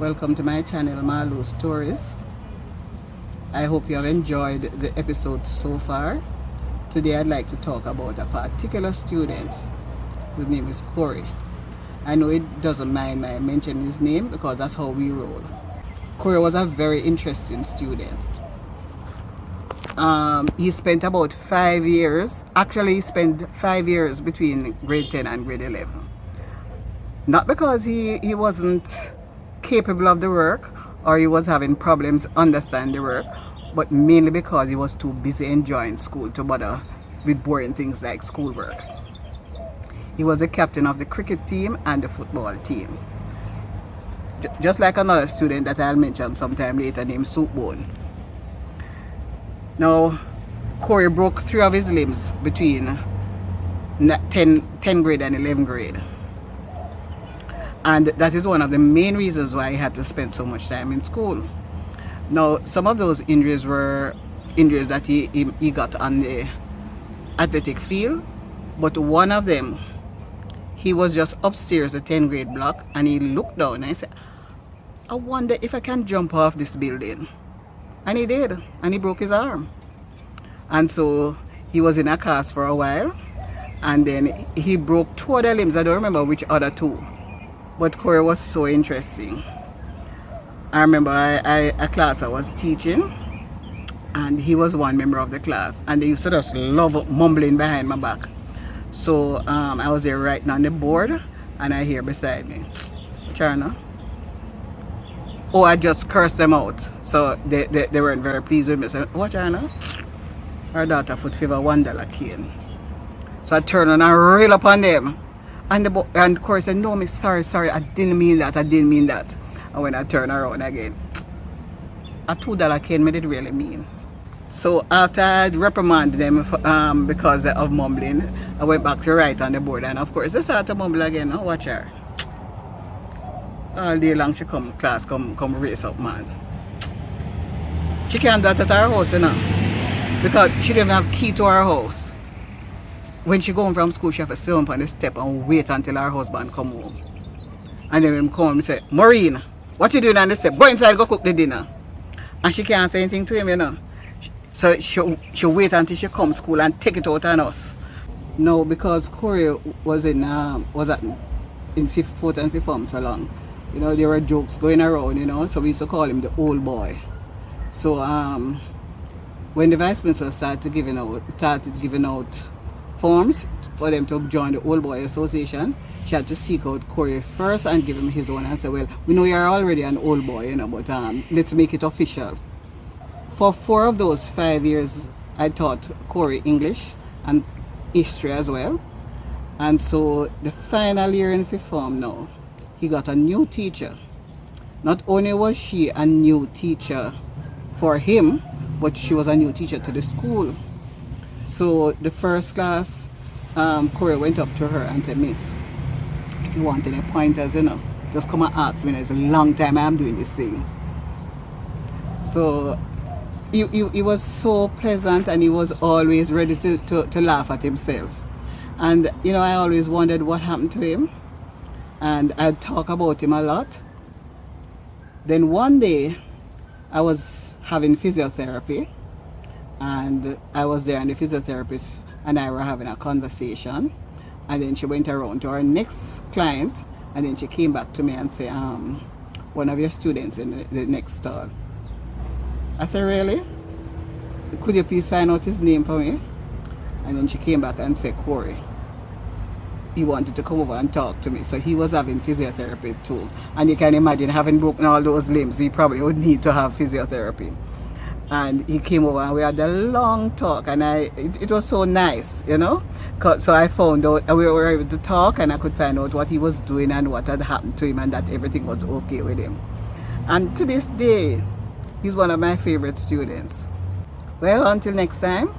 Welcome to my channel, Malu Stories. I hope you have enjoyed the episode so far. Today I'd like to talk about a particular student. His name is Corey. I know it doesn't mind my mentioning his name because that's how we roll. Corey was a very interesting student. He spent about 5 years. Actually, he spent 5 years between grade 10 and grade 11. Not because he wasn't capable of the work or he was having problems understanding the work, but mainly because he was too busy enjoying school to bother with boring things like schoolwork. He was the captain of the cricket team and the football team. Just like another student that I'll mention sometime later named Soupbone. Now, Corey broke 3 of his limbs between 10 grade and 11 grade. And that is one of the main reasons why he had to spend so much time in school. Now, some of those injuries were injuries that he got on the athletic field, but one of them, he was just upstairs the 10th grade block and he looked down and he said, I wonder if I can jump off this building. And he did, and he broke his arm. And so he was in a cast for a while, and then he broke 2 other limbs. I don't remember which other 2. But Corey was so interesting. I remember a class I was teaching, and he was one member of the class, and they used to just love mumbling behind my back. So I was there writing on the board, and I hear beside me, Charna. Oh, I just cursed them out. So they weren't very pleased with me. So, what, Charna? Our daughter foot fever $1 cane. So I turned and I rail upon them. And Corey said, no, miss, sorry, I didn't mean that. And when I turned around again, a $2 cane made it really mean. So after I had reprimanded them because of mumbling, I went back to write on the board. And of course, they started to mumble again. Oh, watch her. All day long she come class, come race up, man. She can't do that at our house, you know, because she didn't have key to our house. When she go home from school, she have to sit up on the step and wait until her husband come home. And then when he come, he say, Maureen, what you doing on the step? Go inside, go cook the dinner. And she can't say anything to him, you know. So she'll wait until she come school and take it out on us. No, because Corey was in 4th and 5th form so long. You know, there were jokes going around, you know, so we used to call him the old boy. So when the vice principal started giving out forms for them to join the Old Boy Association, she had to seek out Corey first and give him his own and say, well, we know you're already an old boy, you know, but let's make it official. For 4 of those 5 years, I taught Corey English and history as well. And so the final year in 5th form now, he got a new teacher. Not only was she a new teacher for him, but she was a new teacher to the school. So the first class, Corey went up to her and said, Miss, if you want any pointers, you know, just come and ask me. It's a long time I'm doing this thing. So he was so pleasant and he was always ready to laugh at himself. And, you know, I always wondered what happened to him. And I'd talk about him a lot. Then one day, I was having physiotherapy. And I was there and the physiotherapist and I were having a conversation. And then she went around to our next client. And then she came back to me and said, one of your students in the next stall. I said, really? Could you please find out his name for me? And then she came back and said, Corey. He wanted to come over and talk to me. So he was having physiotherapy too. And you can imagine having broken all those limbs, he probably would need to have physiotherapy. And he came over and we had a long talk, and it was so nice, you know. So I found out, we were able to talk, and I could find out what he was doing and what had happened to him, and that everything was okay with him. And to this day, he's one of my favorite students. Well, until next time.